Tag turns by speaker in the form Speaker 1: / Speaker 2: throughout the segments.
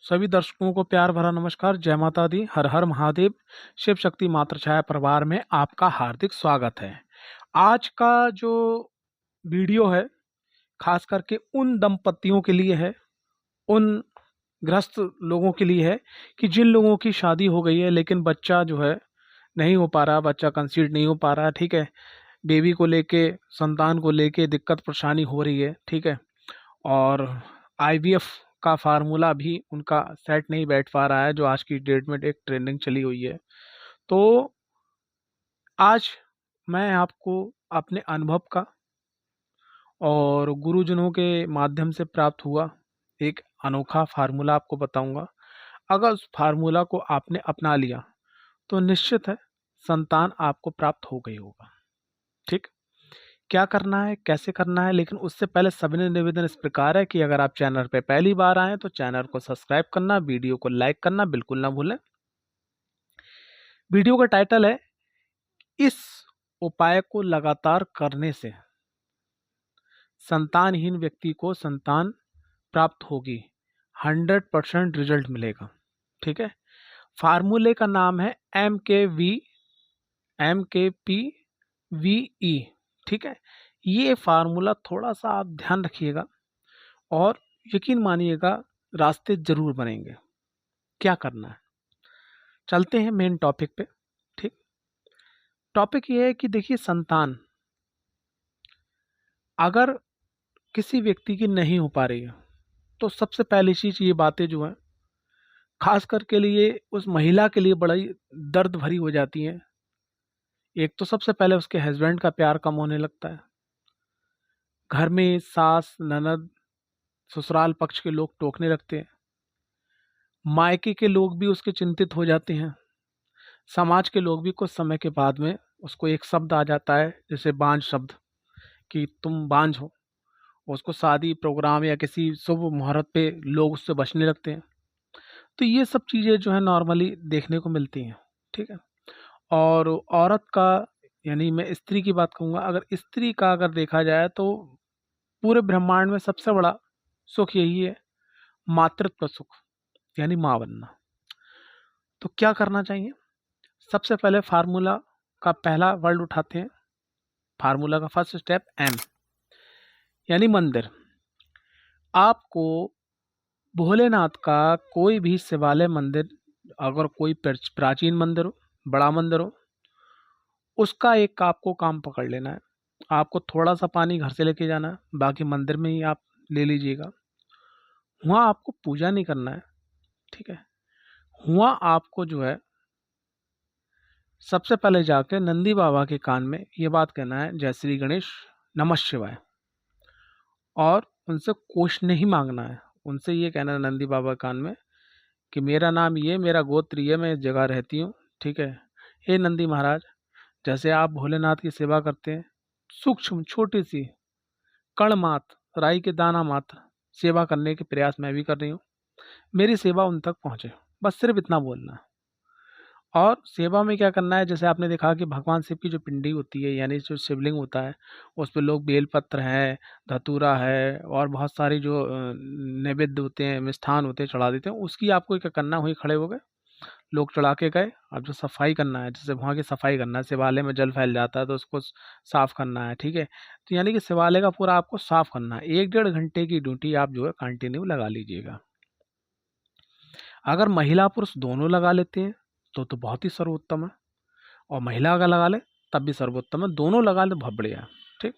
Speaker 1: सभी दर्शकों को प्यार भरा नमस्कार। जय माता दी, हर हर महादेव। शिव शक्ति मात्र छाया परिवार में आपका हार्दिक स्वागत है। आज का जो वीडियो है खास करके उन दंपतियों के लिए है, उन ग्रस्त लोगों के लिए है कि जिन लोगों की शादी हो गई है लेकिन बच्चा जो है नहीं हो पा रहा, बच्चा कंसीव नहीं हो पा रहा, ठीक है। बेबी को लेके, संतान को लेके दिक्कत परेशानी हो रही है, ठीक है। और आईवीएफ का फार्मूला भी उनका सेट नहीं बैठ पा रहा है, जो आज की डेट में एक ट्रेंडिंग चली हुई है। तो आज मैं आपको अपने अनुभव का और गुरुजनों के माध्यम से प्राप्त हुआ एक अनोखा फार्मूला आपको बताऊंगा। अगर उस फार्मूला को आपने अपना लिया तो निश्चित है संतान आपको प्राप्त हो गई होगा, ठीक। क्या करना है, कैसे करना है, लेकिन उससे पहले सविनय निवेदन इस प्रकार है कि अगर आप चैनल पे पहली बार आए तो चैनल को सब्सक्राइब करना, वीडियो को लाइक करना बिल्कुल ना भूलें। वीडियो का टाइटल है, इस उपाय को लगातार करने से संतानहीन व्यक्ति को संतान प्राप्त होगी, 100% रिजल्ट मिलेगा, ठीक है। फार्मूले का नाम है MKPVE, ठीक है। ये फार्मूला थोड़ा सा आप ध्यान रखिएगा और यकीन मानिएगा रास्ते जरूर बनेंगे। क्या करना है, चलते हैं मेन टॉपिक पे, ठीक। टॉपिक ये है कि देखिए, संतान अगर किसी व्यक्ति की नहीं हो पा रही है तो सबसे पहली चीज ये बातें जो है खास करके लिए उस महिला के लिए बड़ा ही दर्द भरी हो जाती हैं। एक तो सबसे पहले उसके हस्बैंड का प्यार कम होने लगता है, घर में सास ननद ससुराल पक्ष के लोग टोकने लगते हैं, मायके के लोग भी उसके चिंतित हो जाते हैं, समाज के लोग भी कुछ समय के बाद में उसको एक शब्द आ जाता है जैसे बांझ शब्द, कि तुम बांझ हो। उसको शादी प्रोग्राम या किसी शुभ मुहूर्त पे लोग उससे बचने लगते हैं। तो ये सब चीज़ें जो है नॉर्मली देखने को मिलती हैं, ठीक है। और औरत का, यानी मैं स्त्री की बात कहूँगा, अगर स्त्री का अगर देखा जाए तो पूरे ब्रह्मांड में सबसे बड़ा सुख यही है, मातृत्व सुख, यानी माँ बनना। तो क्या करना चाहिए, सबसे पहले फार्मूला का पहला वर्ड उठाते हैं। फार्मूला का फर्स्ट स्टेप M, यानी मंदिर। आपको भोलेनाथ का कोई भी शिवालय मंदिर, अगर कोई प्राचीन मंदिर हो, बड़ा मंदिर हो, उसका एक आपको काम पकड़ लेना है। आपको थोड़ा सा पानी घर से लेके जाना है, बाकी मंदिर में ही आप ले लीजिएगा। वहाँ आपको पूजा नहीं करना है, ठीक है। वहाँ आपको जो है सबसे पहले जाके नंदी बाबा के कान में ये बात कहना है, जय श्री गणेश नमः शिवाय। और उनसे कुछ नहीं मांगना है, उनसे ये कहना है नंदी बाबा के कान में कि मेरा नाम ये, मेरा गोत्र ये, मैं इस जगह रहती हूँ, ठीक है। हे नंदी महाराज, जैसे आप भोलेनाथ की सेवा करते हैं, सूक्ष्म छोटी सी कण मात्र, राई के दाना मात्र सेवा करने के प्रयास मैं भी कर रही हूँ, मेरी सेवा उन तक पहुँचे, बस सिर्फ इतना बोलना है। और सेवा में क्या करना है, जैसे आपने देखा कि भगवान शिव की जो पिंडी होती है, यानी जो शिवलिंग होता है, उस पे लोग बेलपत्र है, धतूरा है और बहुत सारी जो नैवेद्य होते हैं, मिष्ठान होते हैं, चढ़ा देते हैं। उसकी आपको क्या करना, हुई खड़े हो गए, लोग चढ़ा के गए। अब जो सफाई करना है, जैसे वहाँ की सफाई करना है, शिवालय में जल फैल जाता है तो उसको साफ करना है, ठीक है। तो यानी कि शिवालय का पूरा आपको साफ करना है। 1-1.5 घंटे की ड्यूटी आप जो है कंटिन्यू लगा लीजिएगा। अगर महिला पुरुष दोनों लगा लेते हैं तो बहुत ही सर्वोत्तम है, और महिला अगर लगा ले तब भी सर्वोत्तम है, दोनों लगा ले बहुत बढ़िया है, ठीक।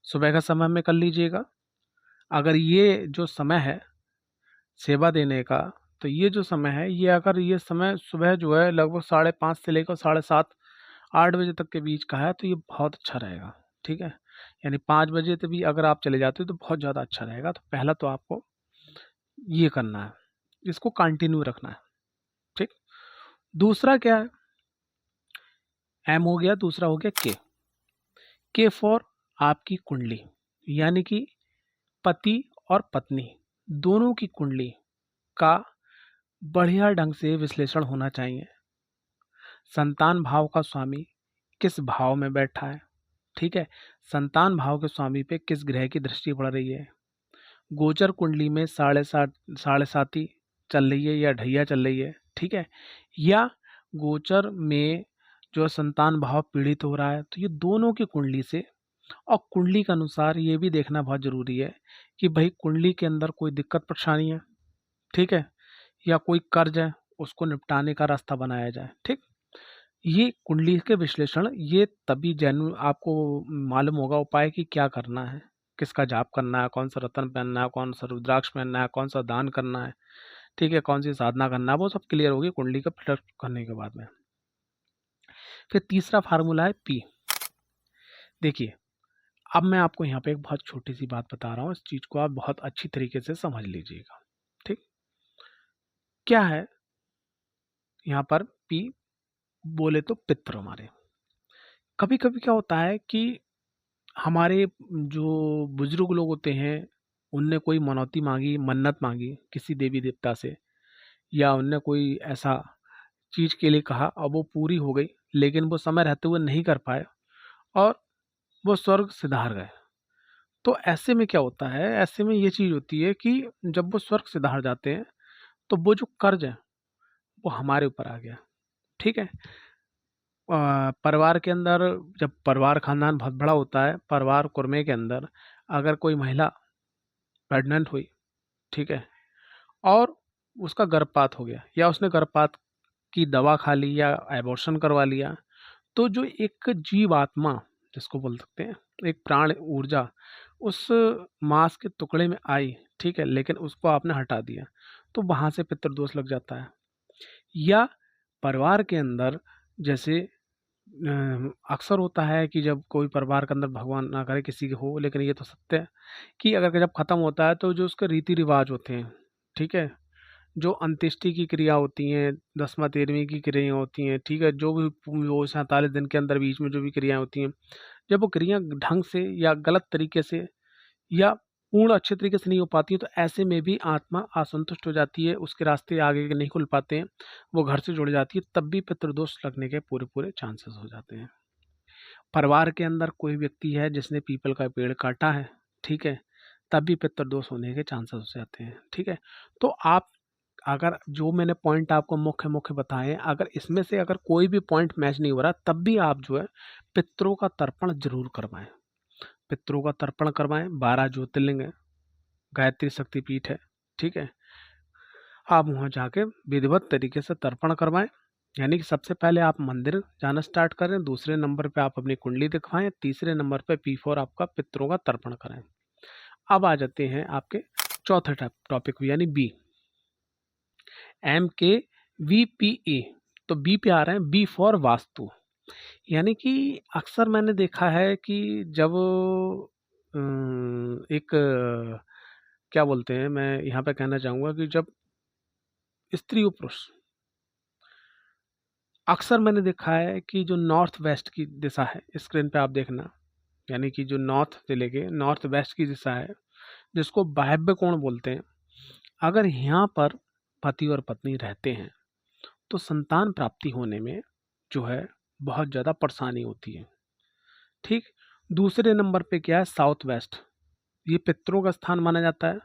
Speaker 1: सुबह का समय में कर लीजिएगा। अगर ये जो समय है सेवा देने का, तो ये जो समय है, ये अगर ये समय सुबह जो है लगभग 5:30 से लेकर 7:30-8 बजे तक के बीच का है तो ये बहुत अच्छा रहेगा, ठीक है। यानी 5 बजे तक भी अगर आप चले जाते हो तो बहुत ज़्यादा अच्छा रहेगा। तो पहला तो आपको ये करना है, इसको कंटिन्यू रखना है, ठीक। दूसरा क्या है, एम हो गया, दूसरा हो गया के फॉर आपकी कुंडली, यानी कि पति और पत्नी दोनों की कुंडली का बढ़िया ढंग से विश्लेषण होना चाहिए। संतान भाव का स्वामी किस भाव में बैठा है, ठीक है। संतान भाव के स्वामी पे किस ग्रह की दृष्टि पड़ रही है। गोचर कुंडली में 7.5 साढ़े साती चल रही है या ढैया चल रही है, ठीक है, या गोचर में जो संतान भाव पीड़ित हो रहा है, तो ये दोनों की कुंडली से और कुंडली के अनुसार ये भी देखना बहुत जरूरी है कि भाई कुंडली के अंदर कोई दिक्कत परेशानी है, ठीक है, या कोई कर्ज है, उसको निपटाने का रास्ता बनाया जाए। ठीक, ये कुंडली के विश्लेषण ये तभी जैन आपको मालूम होगा उपाय कि क्या करना है, किसका जाप करना है, कौन सा रत्न पहनना है, कौन सा रुद्राक्ष पहनना है, कौन सा दान करना है, ठीक है, कौन सी साधना करना है, वो सब क्लियर होगी कुंडली का फिल्टर करने के बाद में। फिर तीसरा फार्मूला है पी। देखिए, अब मैं आपको यहाँ पे एक बहुत छोटी सी बात बता रहा हूँ, इस चीज को आप बहुत अच्छी तरीके से समझ लीजिएगा। ठीक, क्या है यहाँ पर पी बोले तो पितृ हमारे। कभी कभी क्या होता है कि हमारे जो बुजुर्ग लोग होते हैं, उनने कोई मनौती मांगी, मन्नत मांगी किसी देवी देवता से, या उनने कोई ऐसा चीज के लिए कहा और वो पूरी हो गई, लेकिन वो समय रहते हुए नहीं कर पाए और वो स्वर्ग सिधार गए। तो ऐसे में क्या होता है, ऐसे में ये चीज होती है कि जब वो स्वर्ग सिधार जाते हैं तो वो जो कर्ज है वो हमारे ऊपर आ गया। ठीक है, परिवार के अंदर जब परिवार खानदान बहुत बड़ा होता है, परिवार कुर्मे के अंदर अगर कोई महिला प्रेग्नेंट हुई, ठीक है, और उसका गर्भपात हो गया या उसने गर्भपात की दवा खा ली या एबॉर्शन करवा लिया, तो जो एक जीवात्मा जिसको बोल सकते हैं, एक प्राण ऊर्जा उस मांस के टुकड़े में आई, ठीक है, लेकिन उसको आपने हटा दिया, तो वहां से पितृदोष लग जाता है। या परिवार के अंदर जैसे अक्सर होता है कि जब कोई परिवार के अंदर, भगवान ना करे किसी के हो, लेकिन ये तो सत्य है कि अगर जब खत्म होता है तो जो उसके रीति रिवाज होते हैं, ठीक है, जो अंत्येष्टि की क्रिया होती हैं, 10वां 13वीं की क्रिया होती हैं, ठीक है, जो भी वो 47 दिन के अंदर बीच में जो भी क्रियाएं होती हैं, जब वो क्रिया ढंग से या गलत तरीके से या पूर्ण अच्छे तरीके से नहीं हो पाती है, तो ऐसे में भी आत्मा असंतुष्ट हो जाती है, उसके रास्ते आगे के नहीं खुल पाते हैं, वो घर से जुड़ जाती है, तब भी पितृदोष लगने के पूरे पूरे चांसेस हो जाते हैं। परिवार के अंदर कोई व्यक्ति है जिसने पीपल का पेड़ काटा है, ठीक है, तब भी पितृदोष होने के चांसेस हो जाते हैं। ठीक है, तो आप अगर जो मैंने पॉइंट आपको मुख्य मुख्य बताए हैं, अगर इसमें से अगर कोई भी पॉइंट मैच नहीं हो रहा, तब भी आप जो है पितरों का तर्पण जरूर करवाएं। पितरों का तर्पण करवाएं, 12 ज्योतिर्लिंग है, गायत्री शक्तिपीठ है, ठीक है, आप वहाँ जाके विधिवत तरीके से तर्पण करवाएं। यानी कि सबसे पहले आप मंदिर जाना स्टार्ट करें, दूसरे नंबर पे आप अपनी कुंडली दिखवाएं, तीसरे नंबर पे P4 आपका पितरों का तर्पण करें। अब आ जाते हैं आपके चौथे टॉपिक यानी बी, MKVPA। तो बी पे आ रहे हैं बी फॉर वास्तु। यानी कि अक्सर मैंने देखा है कि जब एक क्या बोलते हैं, मैं यहाँ पे कहना चाहूँगा कि जब स्त्री और पुरुष, अक्सर मैंने देखा है कि जो नॉर्थ वेस्ट की दिशा है, स्क्रीन पे आप देखना, यानी कि जो नॉर्थ से लेके नॉर्थ वेस्ट की दिशा है, जिसको बाह्य कोण बोलते हैं, अगर यहाँ पर पति और पत्नी रहते हैं तो संतान प्राप्ति होने में जो है बहुत ज़्यादा परेशानी होती है। ठीक, दूसरे नंबर पे क्या है, साउथ वेस्ट, ये पितरों का स्थान माना जाता है।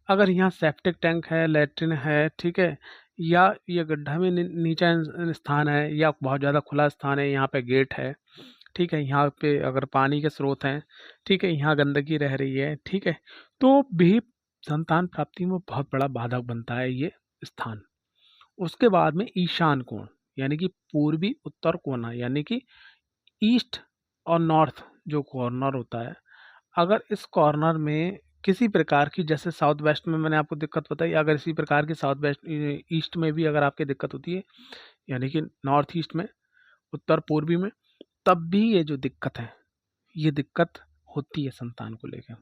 Speaker 1: अगर यहाँ सेप्टिक टैंक है, लेट्रिन है, ठीक है, या ये गड्ढा में नीचा स्थान है, या बहुत ज़्यादा खुला स्थान है, यहाँ पे गेट है, ठीक है, यहाँ पे अगर पानी के स्रोत हैं, ठीक है, यहाँ गंदगी रह रही है, ठीक है, तो भी संतान प्राप्ति में बहुत बड़ा बाधक बनता है ये स्थान। उसके बाद में ईशान कोण, यानी कि पूर्वी उत्तर कोना, यानी कि ईस्ट और नॉर्थ जो कॉर्नर होता है, अगर इस कॉर्नर में किसी प्रकार की, जैसे साउथ वेस्ट में मैंने आपको दिक्कत बताई, अगर इसी प्रकार की साउथ वेस्ट ईस्ट में भी अगर आपकी दिक्कत होती है, यानी कि नॉर्थ ईस्ट में, उत्तर पूर्वी में, तब भी ये जो दिक्कत है, ये दिक्कत होती है संतान को लेकर।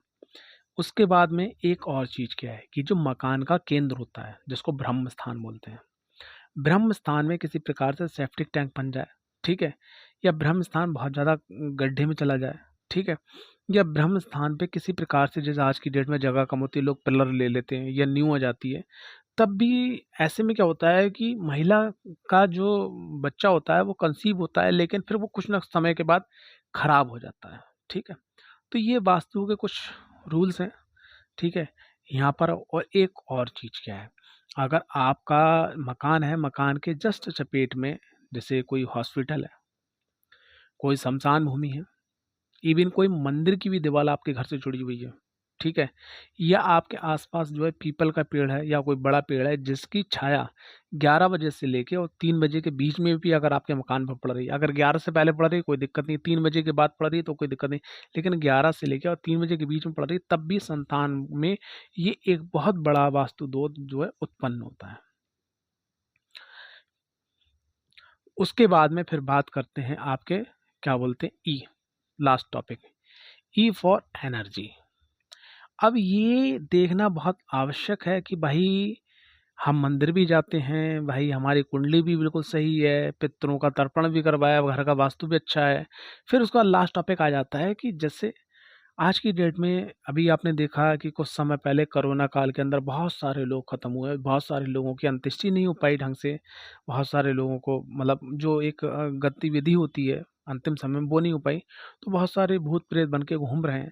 Speaker 1: उसके बाद में एक और चीज क्या है कि जो मकान का केंद्र होता है, जिसको ब्रह्म स्थान बोलते हैं, ब्रह्म स्थान में किसी प्रकार से सेप्टिक टैंक बन जाए, ठीक है, या ब्रह्म स्थान बहुत ज़्यादा गड्ढे में चला जाए, ठीक है, या ब्रह्म स्थान पे किसी प्रकार से, जैसे आज की डेट में जगह कम होती है, लोग पिलर ले लेते हैं या न्यू आ जाती है, तब भी ऐसे में क्या होता है कि महिला का जो बच्चा होता है वो कंसीव होता है, लेकिन फिर वो कुछ न समय के बाद खराब हो जाता है। ठीक है, तो ये वास्तु के कुछ रूल्स हैं। ठीक है, यहाँ पर और एक और चीज़ क्या है अगर आपका मकान है, मकान के जस्ट चपेट में जैसे कोई हॉस्पिटल है, कोई श्मशान भूमि है, इवन कोई मंदिर की भी दीवार आपके घर से जुड़ी हुई है, ठीक है, या आपके आसपास जो है पीपल का पेड़ है या कोई बड़ा पेड़ है जिसकी छाया 11 बजे से लेके और 3 बजे के बीच में भी अगर आपके मकान पर पड़ रही है, अगर 11 से पहले पड़ रही है कोई दिक्कत नहीं, 3 बजे के बाद पड़ रही है तो कोई दिक्कत नहीं, लेकिन 11 से लेके और 3 बजे के बीच में पड़ रही है तब भी संतान में ये एक बहुत बड़ा वास्तु दोष जो है उत्पन्न होता है। उसके बाद में फिर बात करते हैं आपके क्या बोलते हैं ई, last topic, E for energy. अब ये देखना बहुत आवश्यक है कि भाई हम मंदिर भी जाते हैं, भाई हमारी कुंडली भी बिल्कुल सही है, पितरों का तर्पण भी करवाया, घर का वास्तु भी अच्छा है। फिर उसका लास्ट टॉपिक आ जाता है कि जैसे आज की डेट में अभी आपने देखा कि कुछ समय पहले कोरोना काल के अंदर बहुत सारे लोग खत्म हुए, बहुत सारे लोगों की अंत्येष्टि नहीं हो पाई ढंग से, बहुत सारे लोगों को मतलब जो एक गतिविधि होती है अंतिम समय में वो नहीं हो पाई, तो बहुत सारे भूत प्रेत बन के घूम रहे हैं,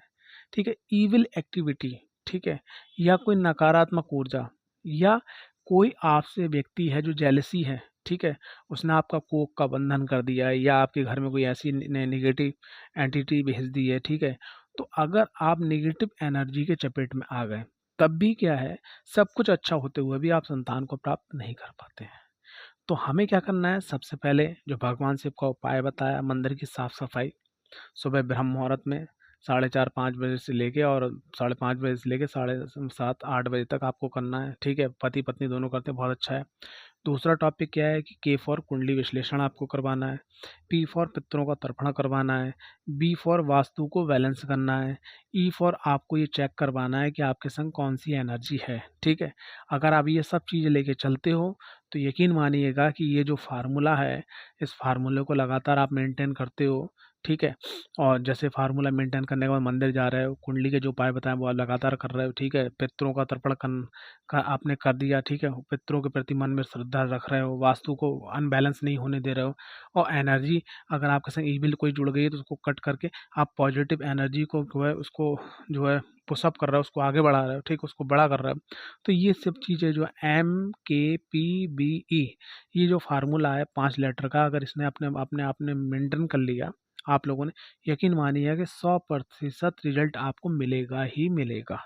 Speaker 1: ठीक है, ईविल एक्टिविटी, ठीक है, या कोई नकारात्मक ऊर्जा, या कोई आपसे व्यक्ति है जो जेलसी है, ठीक है, उसने आपका कोख का बंधन कर दिया है या आपके घर में कोई ऐसी नेगेटिव एंटिटी भेज दी है, ठीक है, तो अगर आप नेगेटिव एनर्जी के चपेट में आ गए तब भी क्या है, सब कुछ अच्छा होते हुए भी आप संतान को प्राप्त नहीं कर पाते हैं। तो हमें क्या करना है, सबसे पहले जो भगवान शिव का उपाय बताया, मंदिर की साफ सफाई, सुबह ब्रह्म मुहूर्त में 4:30-5 बजे से लेके और 5:30 बजे से लेके 7:30-8 बजे तक आपको करना है, ठीक है, पति पत्नी दोनों करते हैं, बहुत अच्छा है। दूसरा टॉपिक क्या है कि के फॉर कुंडली विश्लेषण आपको करवाना है, पी फॉर पितरों का तर्पण करवाना है, बी फॉर वास्तु को बैलेंस करना है, ई फॉर आपको ये चेक करवाना है कि आपके संग कौन सी एनर्जी है, ठीक है। अगर आप ये सब चीज़ें लेके चलते हो तो यकीन मानिएगा कि ये जो फार्मूला है, इस फार्मूले को लगातार आप मेंटेन करते हो, ठीक है, और जैसे फार्मूला मेंटेन करने के बाद मंदिर जा रहे हो, कुंडली के जो उपाय बताए वो आप लगातार कर रहे हो, ठीक है, पितरों का तर्पण का आपने कर दिया, ठीक है, पितरों के प्रति मन में श्रद्धा रख रहे हो, वास्तु को अनबैलेंस नहीं होने दे रहे हो, और एनर्जी अगर आपके संग ईविल कोई जुड़ गई है तो उसको कट करके आप पॉजिटिव एनर्जी को जो है उसको जो है पुशअप कर रहे हो, उसको आगे बढ़ा रहे हो, ठीक, उसको बड़ा कर रहे हो। तो ये सब चीज़ें जो MKPBE, ये जो फार्मूला है 5 लेटर का, अगर इसने अपने अपने आपने मेंटेन कर लिया आप लोगों ने, यकीन मानिए कि 100% रिजल्ट आपको मिलेगा ही मिलेगा।